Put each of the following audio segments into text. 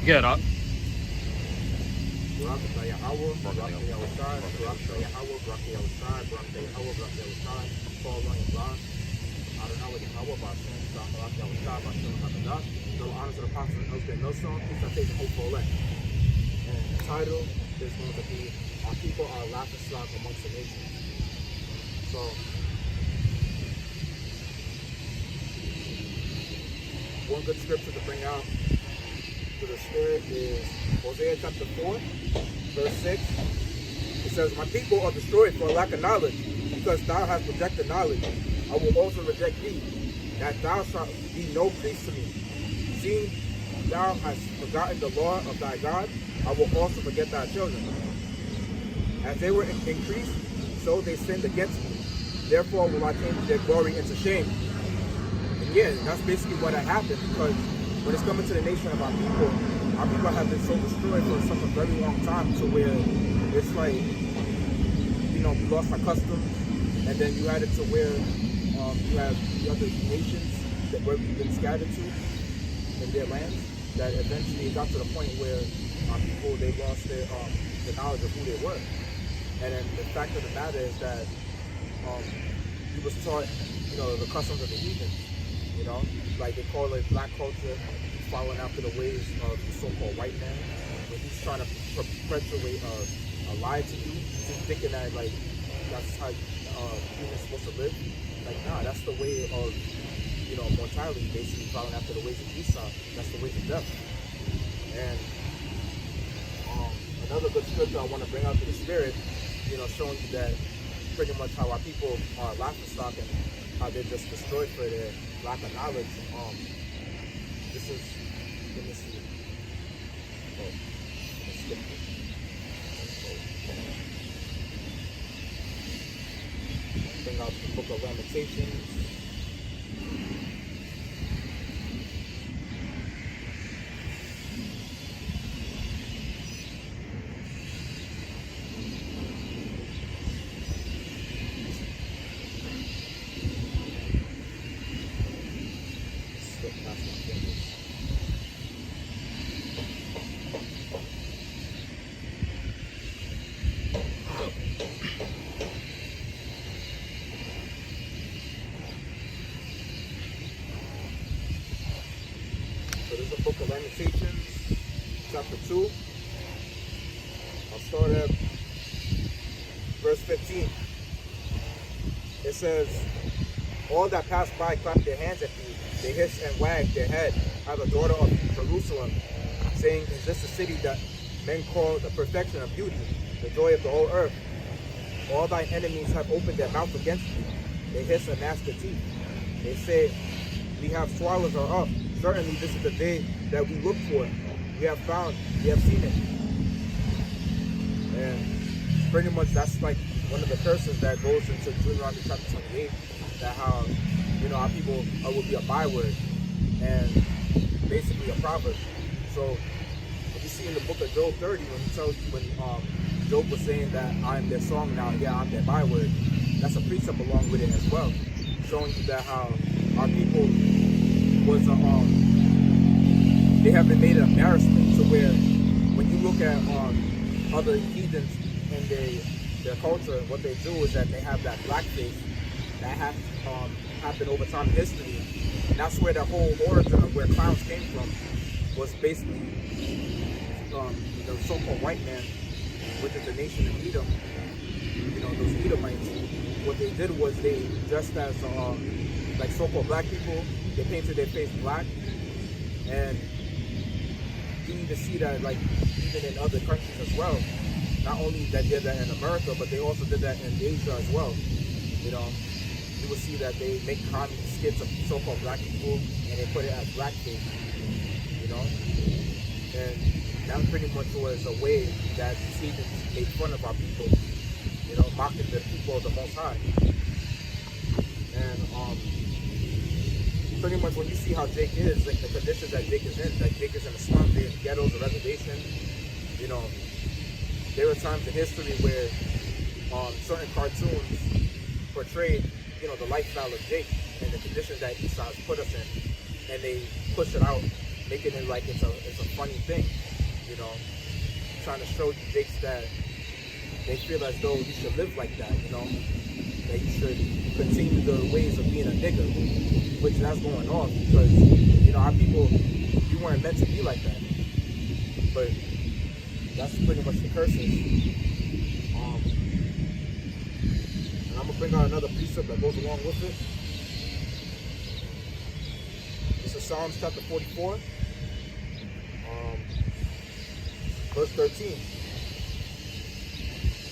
Get up. And the title is going to be Our People Are Laughingstock Amongst the Nations. So, one good scripture to bring out to the Spirit is Hosea chapter 4, verse 6. It says, My people are destroyed for a lack of knowledge, because thou hast rejected knowledge. I will also reject thee, that thou shalt be no priest to me. Seeing thou hast forgotten the law of thy God, I will also forget thy children. As they were increased, so they sinned against me. Therefore will I change their glory into shame. And yeah, that's basically what had happened, because when it's coming to the nation of our people have been so destroyed for such a very long time, to where it's like, we lost our customs, and then you had it to where you have the other nations that where we've been scattered to in their lands, that eventually it got to the point where our people, they lost their the knowledge of who they were. And then the fact of the matter is that he was taught, the customs of the heathens, like they call it black culture. He's following after the ways of the so-called white man. When he's trying to perpetuate a lie to you, he's thinking that like that's how humans supposed to live. Like, nah, that's the way of mortality, basically following after the ways of Esau. That's the ways of death. And another good scripture I want to bring out to the Spirit, showing you that pretty much how our people are laughingstock and how they're just destroyed for their lack of knowledge. This is, let me see. Oh, let me skip this. Bring out the book of Lamentations. So this is the book of Lamentations, chapter 2. I'll start at verse 15. It says, All that pass by clap their hands at thee. They hiss and wag their head at the daughter of Jerusalem, saying, Is this the city that men call the perfection of beauty, the joy of the whole earth? All thine enemies have opened their mouth against thee. They hiss and gnash their teeth. They say, We have swallowed her up. Certainly this is the day that we look for. We have found, we have seen it. And pretty much that's like one of the curses that goes into Deuteronomy chapter 28, that how, our people will be a byword and basically a proverb. So when you see in the book of Job 30, when he tells you, when Job was saying that I am their song now, yeah, I'm their byword, that's a precept along with it as well, showing you that how our people was they have been made an embarrassment, to where when you look at other heathens and their culture, what they do is that they have that blackface that have happened over time in history. And that's where the whole origin of where clowns came from, was basically the so-called white man, which is the nation of Edom. Those Edomites, what they did was they dressed as like so-called black people. They painted their face black, and you need to see that, like, even in other countries as well. Not only that did that in America, but they also did that in Asia as well. You will see that they make comedy skits of so-called black people, and they put it as blackface. And that pretty much was a way that Satan made fun of our people. Mocking the people of the Most High. And pretty much when you see how Jake is, like the conditions that Jake is in, like Jake is in a slum, they're in ghettos, a reservation. There were times in history where certain cartoons portrayed, the lifestyle of Jake and the conditions that Esau's put us in, and they push it out making it like it's a funny thing, you know, trying to show Jakes that they feel as though you should live like that, you know, that you should continue the ways of being a nigga, which that's going on because, you know, our people, you weren't meant to be like that. But that's pretty much the curses. And I'm going to bring out another precept that goes along with it. This is Psalms chapter 44, verse 13.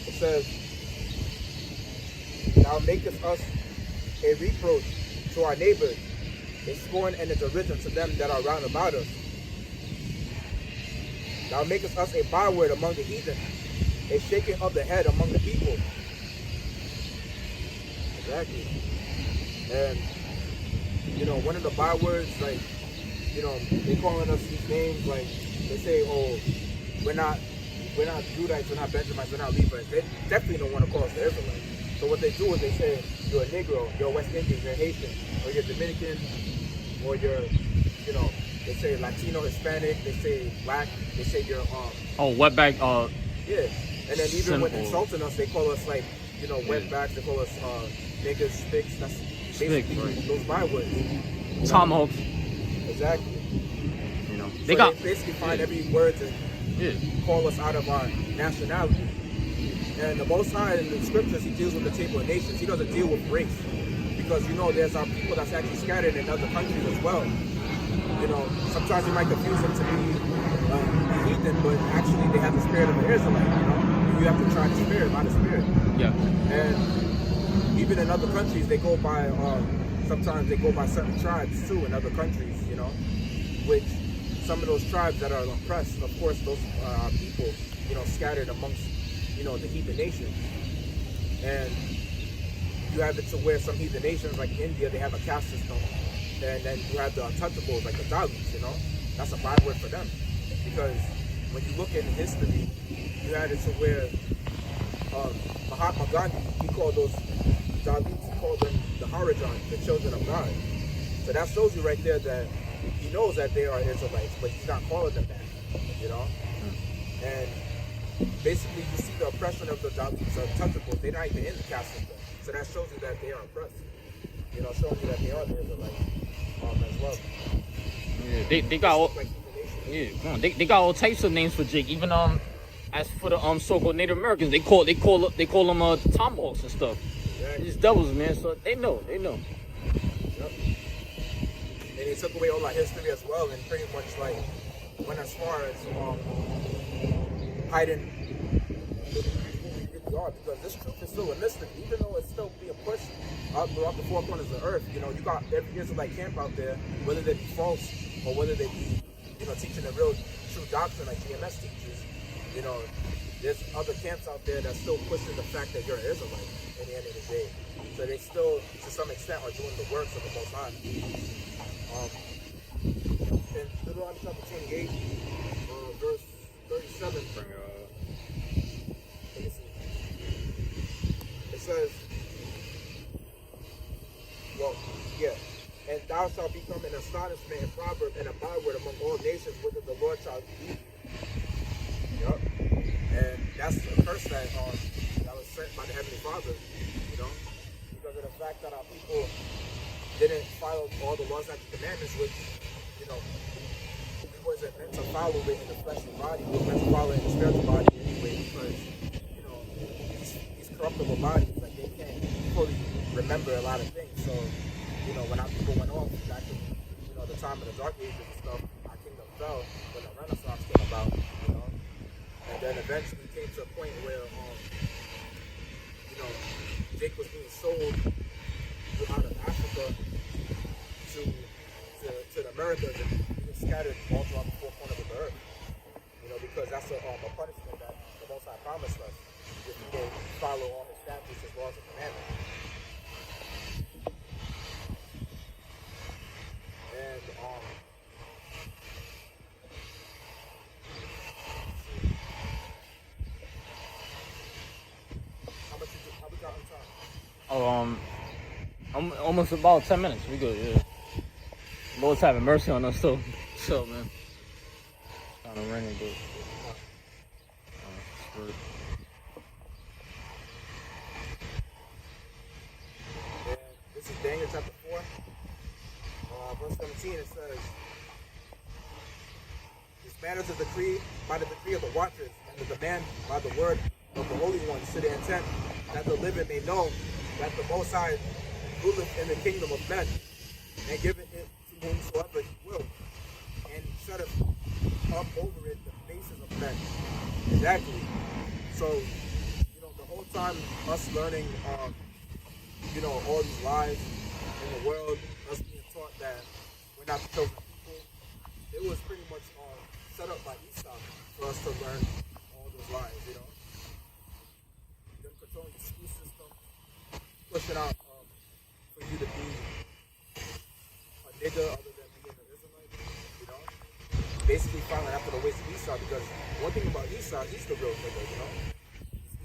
It says, Thou makest us a reproach to our neighbors, a scorn and a derision to them that are round about us. Thou makest us a byword among the heathen, a shaking of the head among the people. Exactly. And, you know, one of the bywords, like, you know, they calling us these names, like, they say, oh, we're not Judites, we're not Benjamites, we're not Levites. They definitely don't want to call us the Israelites. So what they do is they say, you're a Negro, you're a West Indian, you're Haitian, or you're Dominican, or you're, you know, they say Latino, Hispanic, they say black, they say you're, wetback, yeah. And then even simple. when insulting us, they call us, like, you know, wetbacks, they call us, niggas, sticks, that's basically right. those bywords. Tomahawks. Exactly. You know, They basically find every word to call us out of our nationality. And the Most High in the scriptures, he deals with the table of nations. He doesn't deal with race. Because, you know, there's our people that's actually scattered in other countries as well. You know, sometimes you might confuse them to be heathen, but actually they have the spirit of an Israelite, you know? You have to try the spirit, by the spirit. Yeah. And even in other countries, they go by, sometimes they go by certain tribes too in other countries, you know? Which some of those tribes that are oppressed, of course, those are people, you know, scattered amongst, you know, the heathen nations. And you have it to where some heathen nations, like India, they have a caste system. And then you have the untouchables, like the Dalits, you know? That's a byword for them. Because when you look in history, you had it to where Mahatma Gandhi, he called those Dalits, he called them the Harijan, the children of God. So that shows you right there that he knows that they are Israelites, but he's not calling them that, you know? And basically, you see the oppression of the Dalits, the untouchables, they're not even in the caste system. So that shows you that they are oppressed. You know, showing you that they are the Israelites as well. Yeah, they got all, they got all types of names for Jake. Even as for the so-called Native Americans, they call them tomahawks and stuff. Exactly. These devils, man. So they know. Yep. And he took away all our history as well, and pretty much like went as far as hiding who we really are, because this truth is still a mystery, even though it's still being pushed out throughout the four corners of the earth. You know, you got every Israelite camp out there, whether they be false or whether they be, you know, teaching a real true doctrine like GMS teaches. You know, there's other camps out there that still pushing the fact that you're an Israelite in the end of the day. So they still, to some extent, are doing the works of the Most High. In Deuteronomy chapter 28, verse 37, it says, and thou shalt become an astonishment and proverb and a byword among all nations, whither the Lord shall lead. Yep. And that's a curse that was sent by the Heavenly Father, you know, because of the fact that our people didn't follow all the laws and commandments, which, you know, we wasn't meant to follow it in the fleshly body. We were meant to follow it in the spiritual body anyway, because, you know, these corruptible bodies, like, they can't fully remember a lot of things. So, you know, when our people went off back in, you know, the time of the Dark Ages and stuff, our kingdom fell when the Renaissance came about, you know. And then eventually came to a point where, you know, Jake was being sold out of Africa to the Americas and being scattered all throughout the four corners of the earth. You know, because that's a punishment that the Most High promised us if we don't follow all His statutes, His laws, and commandments. And how we got on time? I'm almost about 10 minutes. We good. Yeah. Lord's having mercy on us, so man. Kind of raining, but it's And this is Daniel chapter 4, verse 17. It says, "This matter is a decree by the decree of the watchers, and the demand by the word of the Holy One, to the intent that the living may know that the Most High ruleth in the kingdom of men, and giveth it to whomsoever he will, and setteth up over it the faces of men." Exactly. So, the whole time us learning, all these lies in the world, us being taught that we're not the chosen people, it was pretty much set up by Esau for us to learn all those lies, Them controlling the school system, pushing out for you to be a nigga other than being an Israelite, Basically following after the ways of Esau, because one thing about Esau, he's the real nigga, He's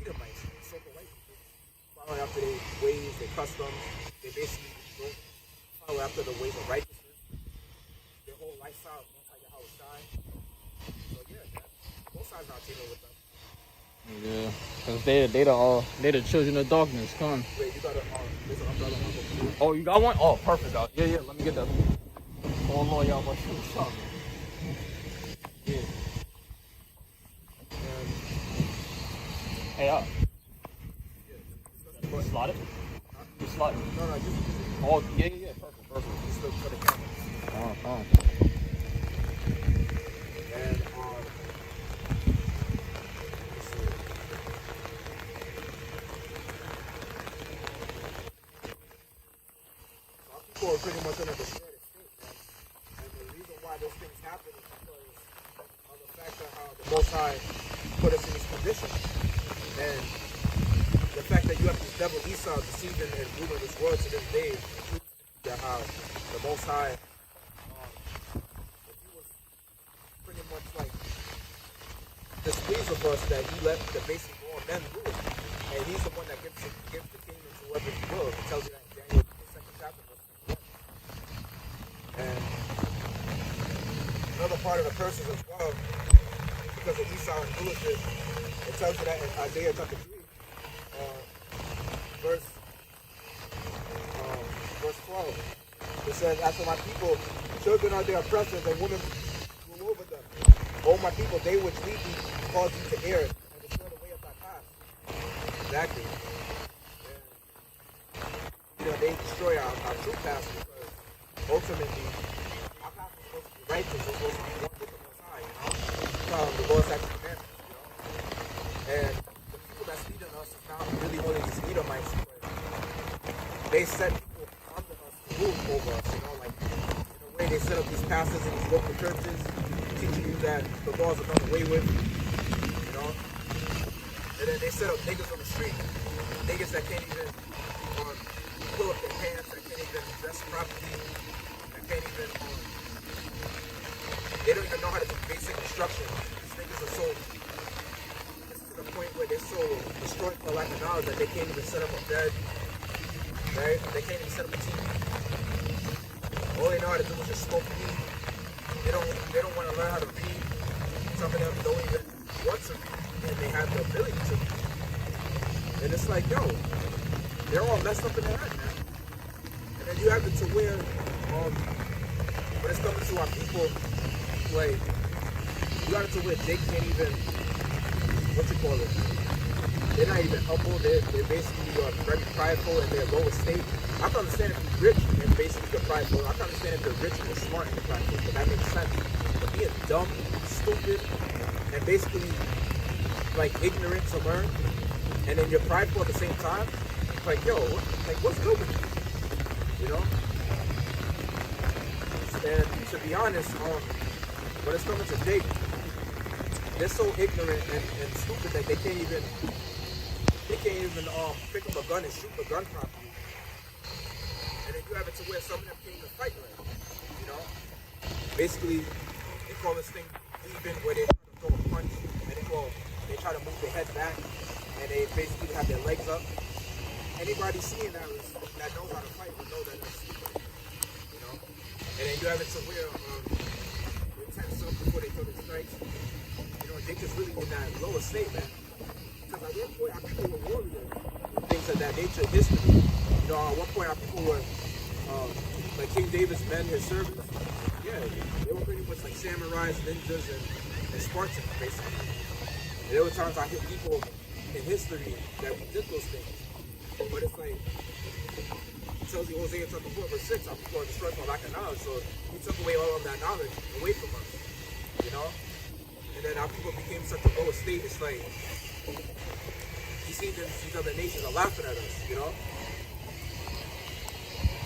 Edomites, so-called white people. Following after their ways, their customs, they basically don't follow after the ways of righteousness. Their whole lifestyle is not like how it shine. So yeah, man, both sides not dealing with them. Yeah, cause they the children of darkness. Come on. Wait, you got there's an umbrella on. Oh, you got one? Oh, perfect. Yeah. Let me get that. Oh Lord, y'all about to shoot something. Yeah. Hey, you slide it? You slide it? No, just. Oh, yeah. Perfect. Just look for the camera. And And let's see. Our people are pretty much in a destroyed state, man. And the reason why those things happen is because of the fact that how the Most High put us in this condition. And the fact that you have this devil Esau deceiving and ruling this world to this day, that how the Most High, if he was pretty much like displeased with us, that he let the basic all men rule. And he's the one that gives the kingdom to whoever he will. He tells you that in Daniel, the 2nd chapter, verse 21. And another part of the curses as well, because of Esau and foolishness, it tells you that in Isaiah chapter 3, verse 12. It says, "As for my people, children are their oppressors, and women rule over them. O my people, they which lead thee cause you to err, and destroy the way of thy path." Exactly. And, they destroy our true path, because ultimately, our path is supposed to be righteous. We're supposed to be one with the Most High, the Lord's actual commandments, And the people that's leading us is not really only these Edomites, but they set people under us to rule over us, like in a way they set up these pastors in these local churches, teaching you that the laws are done away with, and then they set up niggas on the street, niggas that can't even pull up their pants, that can't even dress properly, that can't even, they don't even know how to do basic instruction. These niggas are so, to the point where they're so destroyed for lack of knowledge that they can't even set up a bed, right? They can't even set up a TV. All they know how to do is just smoke weed. They don't want to learn how to read. Some of them don't even want to read, and they have the ability to read. And it's like, yo, they're all messed up in their head, man. And then you have it to where, when it's coming to our people, like, you got it to where they can't even, they're not even humble. They're basically very prideful in their lower state. I can understand if you're rich and basically you're prideful. I can understand if you're rich and you're smart and you're prideful, but that makes sense. But being dumb, stupid, and basically like ignorant to learn, and then you're prideful at the same time, like, yo, what's good with you? And to be honest, when it's coming to dating, they're so ignorant and stupid that they can't even pick up a gun and shoot the gun properly. And then you have it to where some of them can't even fight right. Basically, they call this thing even where they try to throw a punch, and they try to move their head back, and they basically have their legs up. Anybody seeing that knows how to fight will know that that's stupid. And then you have it to where they 10 something before they throw their strikes. in that lower state, man. Because at one point, our people were warriors, things of that nature, history. You know, at one point, our people were like King David's men, his servants. Yeah, they were pretty much like samurais, ninjas, and Spartans, basically. And there were times I hit people in history that we did those things. But it's like, it tells you Hosea chapter 4, verse 6, our people are destroyed for lack of knowledge. So he took away all of that knowledge away from us, you know? And then our people became such a low state, it's like, you see these other nations are laughing at us, you know?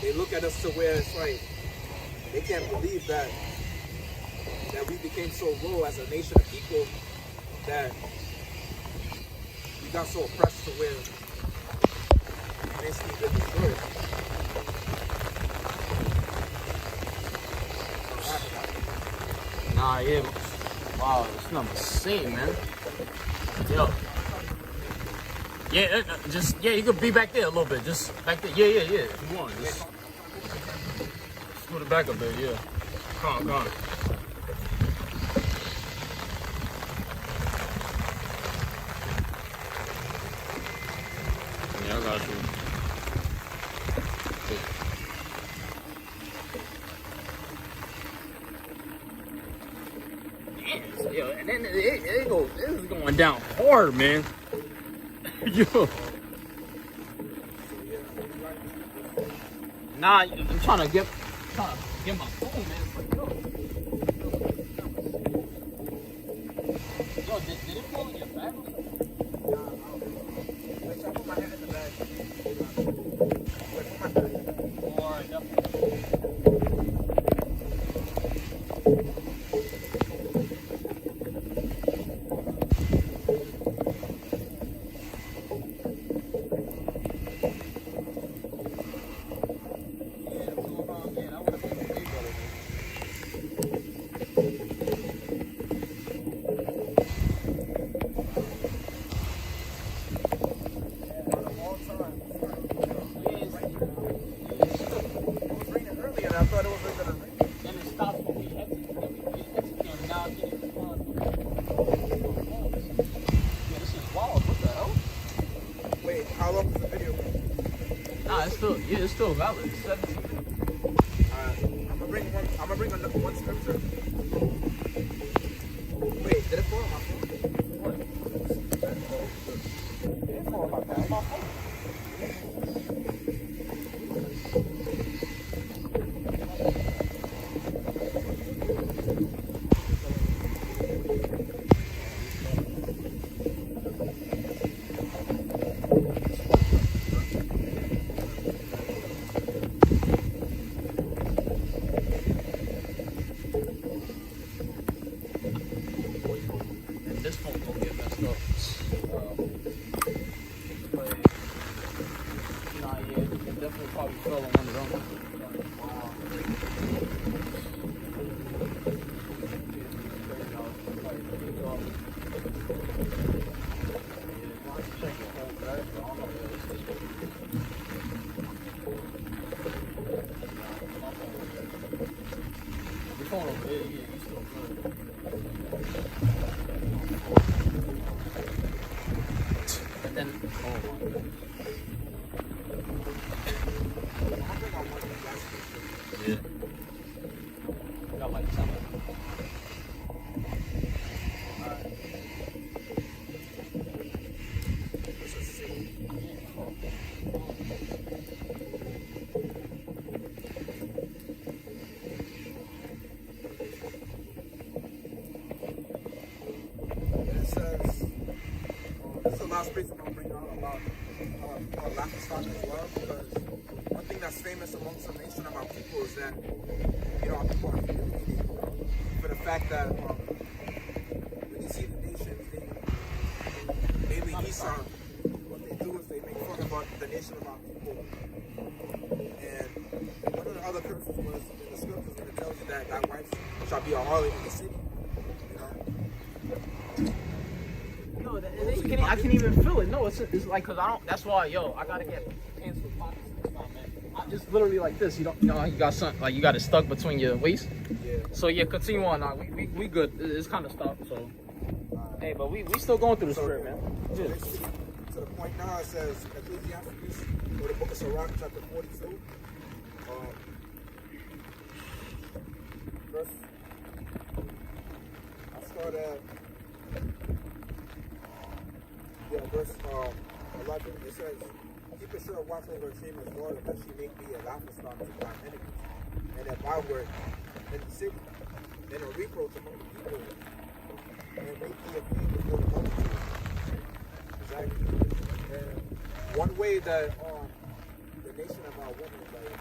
They look at us to where it's like, they can't believe that we became so low as a nation of people that we got so oppressed to where basically been destroyed. Nah, yeah. Wow, it's number same, man. Yo. Yeah, just, yeah, you could be back there a little bit. Just back there. Yeah. If you want. Just scoot it back a bit, yeah. Come on. Yeah, I got you. Damn, yo, and then this is going down hard, man. Yo. Nah, I'm trying to get my phone, man. It's like, yo, did it fall in your bag or something? Wait, I put my hand in the bag. All right, definitely. I thought it was gonna rain. And it stopped when we exited. And now it's getting fun. Yeah, this is wild. What the hell? Wait, how long was the video? Nah, it's still valid. It's 17. I'm gonna bring one scripture. Wait, did it fall on my phone? What? It didn't fall on my phone. My phone. This phone gonna get messed up. But nah, yeah, it definitely probably fell on one of them. Wow. Check your whole bag, but I don't know where this is. Your phone over there, yeah, you still good. And then, oh my God. Yeah. Got like something. This is the last piece I'm going to bring out about Laughingstock as well, because one thing that's famous amongst the nation of our people is that, you know, our people are humiliated for the fact that when you see the nations, they mainly Esau, what they do is they make fun about the nation of our people. And one of the other curses was in the scriptures when it tells you that thy wife shall be a harlot in the city. No, I can't even feel it. No, it's like, cause I don't. That's why, yo, I gotta get pants with pockets next time, man. I just literally like this. You know, you got something like you got it stuck between your waist. Yeah. So yeah, continue on. We good. It's kind of stuck. So Hey, but we still going through the So, script, man. so Yeah. basically, to the point now, it says Ecclesiastes, or the book of Sirach, chapter 42, verse. I start at verse 11. It says, "Keep a sure watch over a shameless daughter, that she may be a laughingstock to thine enemies, and a byword in the city, and a reproach among the people, and make thee a thing before the multitude." Exactly. And one way that the nation of our women, like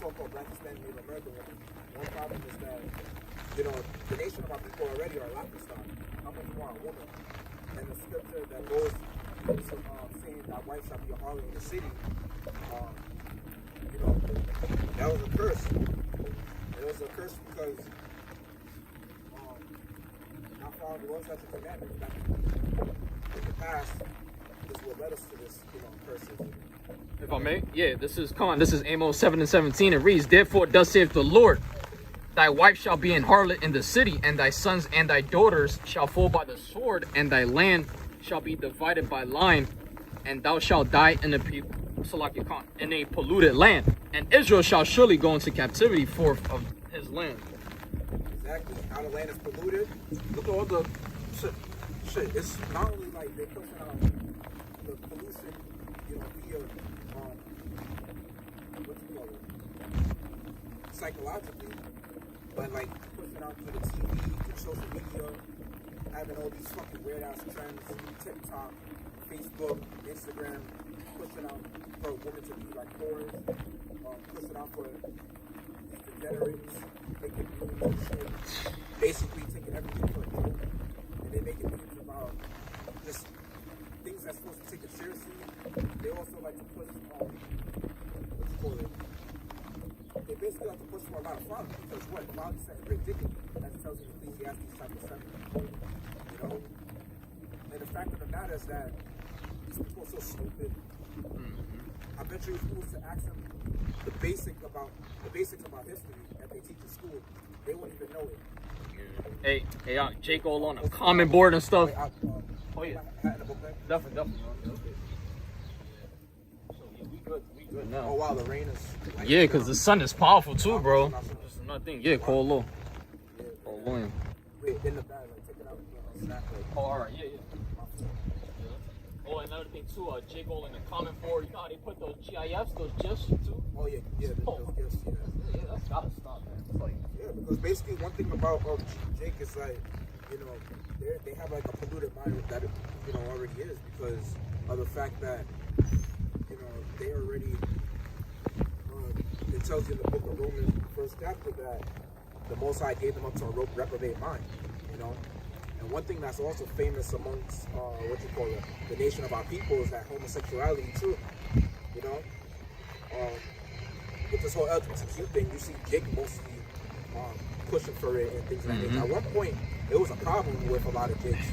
so-called Black, Hispanic, Native American women, one problem is that the nation of our people already are laughingstock. How much more a woman? And the scripture that goes into saying that wife shall be a harlot in the city, that was a curse. It was a curse because not following the Lord's such a commandment that in the past is what led us to this, curses. If I may, yeah, this is Amos 7:17. It reads, "Therefore thus saith the Lord, thy wife shall be an harlot in the city, and thy sons and thy daughters shall fall by the sword, and thy land shall be divided by line, and thou shalt die in a polluted land, and Israel shall surely go into captivity forth of his land." Exactly. How the land is polluted. Look at all the shit. It's not only like they're pushing out the pollution, via psychologically, but like pushing out through the TV, through social media, having all these fucking weird ass trends, TikTok, Facebook, Instagram, pushing out for a woman to be like whores, pushing out for degenerates, making movies and shit, basically taking everything for a joke, and they making things about just things that's supposed to be taken seriously. They also like to push, they basically like to push for a lot of violence, because what? Violence is ridiculous, as it tells you in Ecclesiastes chapter 7. And the fact of the matter is that these people are so stupid. I bet you if you was to ask them the basics about history that they teach in school, they wouldn't even know it. Hey, Jake all on a common board and stuff. Wait, Oh yeah, hat in the book bag? definitely. So yeah, we good now. Oh wow, the rain is. Like, Yeah, because the sun is powerful too, bro. Not so- That's another thing. Yeah, call low. Yeah, Oh, William. wait, in the bag, like take it out, snap it. Oh, all right, yeah. Oh, another thing too, Jake all in the comment board. You know how they put those GIFs, those GIFs too? Oh yeah, those gifts, yeah. Yeah, that's gotta stop, man. It's like, Yeah, because basically one thing about Jake is like, they have like a polluted mind that it, already is, because of the fact that, they already, it tells you in the book of Romans, first chapter, that the Most High gave them up to a reprobate mind, And one thing that's also famous amongst, the nation of our people is that homosexuality too, with this whole LGBTQ thing, you see Jake mostly pushing for it and things like that. At one point, it was a problem with a lot of Jakes,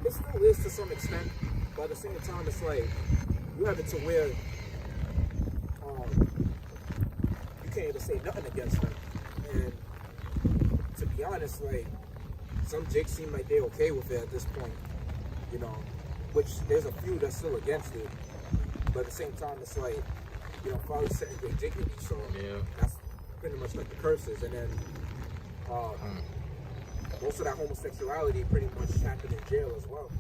It still is to some extent, but at the same time, it's like, you have it to where you can't even say nothing against them. And to be honest, like, some Jakes seem like they're okay with it at this point, which there's a few that's still against it. But at the same time, it's like, father setting their dignity, so that's pretty much like the curses. And then most of that homosexuality pretty much happened in jail as well.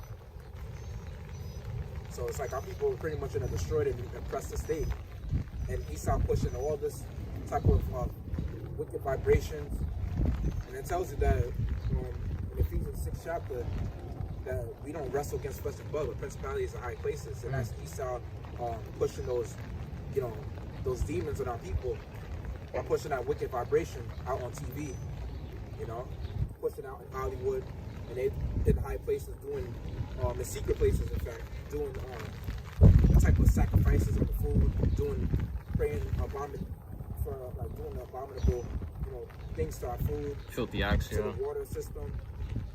So it's like our people are pretty much in a destroyed and oppressed state. And Esau pushing all this type of wicked vibrations. And it tells you that in Ephesians 6 chapter, that we don't wrestle against flesh and blood, but principalities and high places. And that's Esau pushing those, those demons in our people, by pushing that wicked vibration out on TV, pushing out in Hollywood, and they in high places doing, in secret places, in fact, doing type of sacrifices of the food, praying doing abominable, things to our food, filthy acts, to the water system,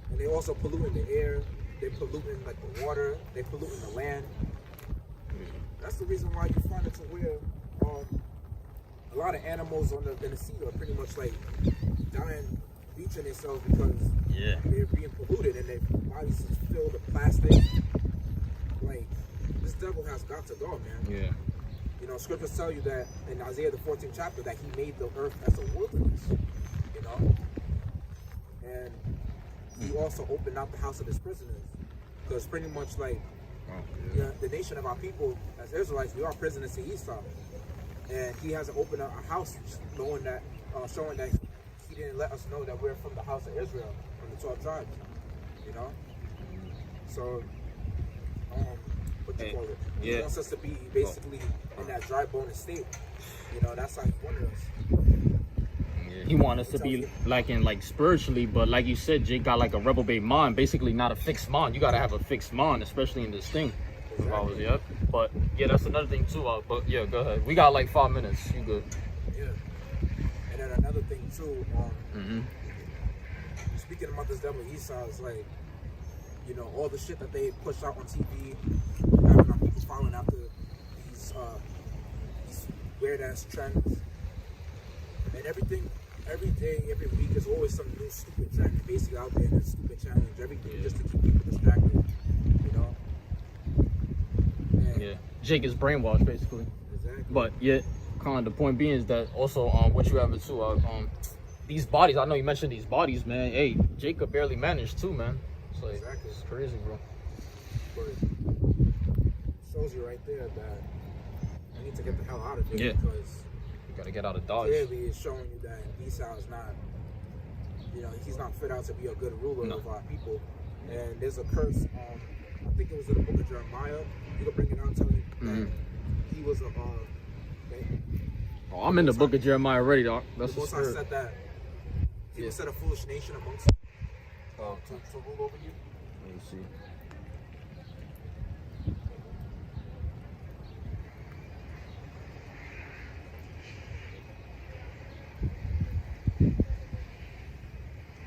and they also polluting the air. They're polluting like the water. They're polluting the land. That's the reason why you find it to where a lot of animals in the sea are pretty much like dying bleaching themselves because Yeah. they're being polluted and their bodies is filled with plastic. Like, this devil has got to go, man. Yeah. You know, scriptures tell you that in Isaiah the 14th chapter that he made the earth as a wilderness. You know? And he also opened out the house of his prisoners. Because pretty much like the nation of our people as Israelites, we are prisoners to Esau. And he hasn't opened up a house showing that he didn't let us know that we're from the house of Israel, from the 12 tribes. You know? So what you call it? He wants us to be basically in that dry bone state. You know, that's how he wanted us. He want us to be like spiritually, but like you said, Jake got like a reprobate mind, basically not a fixed mind. You gotta have a fixed mind, especially in this thing. Exactly. But yeah, that's another thing too. But yeah, go ahead. We got like 5 minutes. You good? Yeah. And then another thing too. Speaking about this devil Esau, is like, you know, all the shit that they push out on TV, having our people following after these weird ass trends, and everything. Every day, every week, there's always some new stupid trend basically out there, and a stupid challenge, everything just to keep people distracted, you know? And Yeah. Jake is brainwashed, basically. exactly. But yeah, kind of the point being is that also what you have it too. These bodies. I know you mentioned these bodies, man. Hey, Jacob barely managed too, man. It's like Exactly. it's crazy, bro. But it shows you right there that you need to get the hell out of here because Gotta get out of Dodge. clearly it's showing you that Esau is not, you know, he's not fit out to be a good ruler of our people. And there's a curse, I think it was in the book of Jeremiah. You can bring it out and tell you that he was a, I'm in the book of Jeremiah already, dog. That's the the Most High spirit. said that he will set a foolish nation amongst to rule over you. Let me see.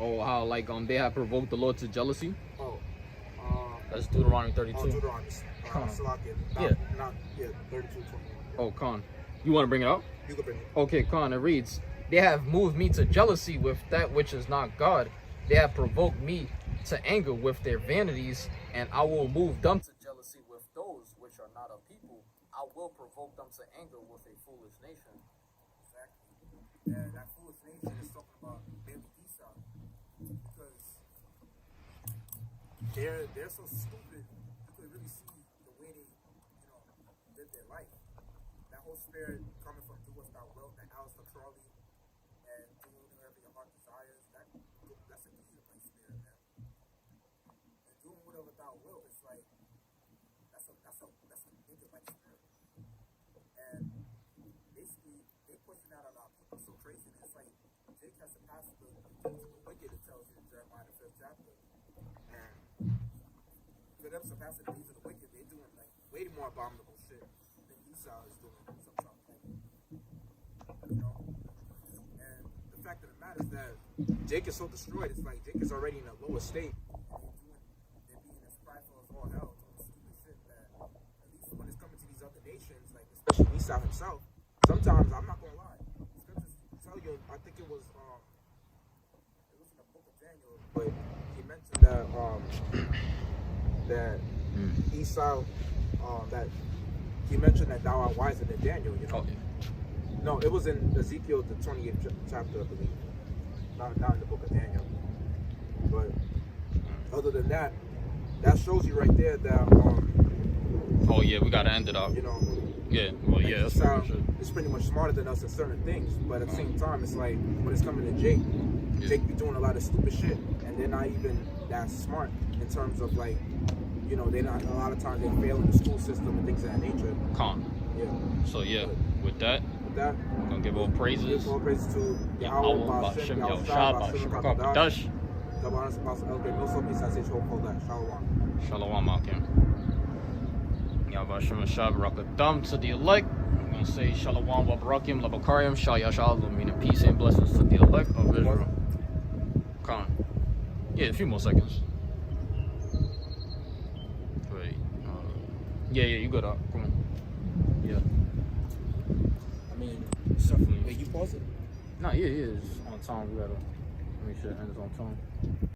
Oh, how like they have provoked the Lord to jealousy. That's Deuteronomy 32. Deuteronomy. Salakia. Not 32, 21. Oh, Khan, you want to bring it up? You can bring it. Okay, Khan, it reads, "They have moved me to jealousy with that which is not God. They have provoked me to anger with their vanities, and I will move them to jealousy with those which are not a people. I will provoke them to anger with a foolish nation." Exactly. And that foolish nation is talking about baby Esau. Because they're so stupid, you could really see the way they, you know, live their life. That whole spirit coming from do what thou wilt, that Alistair Crowley, and doing whatever your heart desires, that's a easy place spirit, man. And doing whatever thou wilt, it's like that's a nigga like spirit. And basically they pushing that on our people so crazy. It's like Jake has to pass the wicked, it tells you in Jeremiah the 5th chapter. And for them surpassing the deeds of the wicked, they're doing like way more abominable shit than Esau is doing sometimes. Like, you know? And the fact of the matter is that Jake is so destroyed, it's like Jake is already in a lower state. And they're being as prideful as all hell, doing stupid shit that at least when it's coming to these other nations, like especially Esau himself, sometimes I'm not gonna lie. Scriptures tell you, I think it was in the book of Daniel, but he mentioned that that Esau, that he mentioned that thou art wiser than Daniel, you know. No, it was in Ezekiel the 28th chapter, I believe. Not in the book of Daniel. But other than that, that shows you right there that Oh yeah, we gotta end it off. you know, Yeah, well yeah, that's Esau pretty much is pretty much smarter than us in certain things, but at the same time, it's like when it's coming to Jake, Jake be doing a lot of stupid shit, and they're not even that smart in terms of like, you know, they're not, a lot of times they fail in the school system and things of that nature. Khan. Yeah. So yeah, with that, With that, I'm gonna give all praises. give all praises to Yahweh, Ba'ashem, Yahushua, Ba'ashem, Kakadash. Shalom, Malkim. Yahweh Shab Rakadam to the elect. I'm going to say Shalom wa Barakim, Labakarim, Shal Yashal, meaning peace and blessings to the elect of Israel. Khan. Yeah, a few more seconds. Wait. Yeah, you got up. Come on. Yeah. I mean, Definitely. wait, you pause it? Nah, yeah, it's on time. We gotta. Make sure it ends on tone.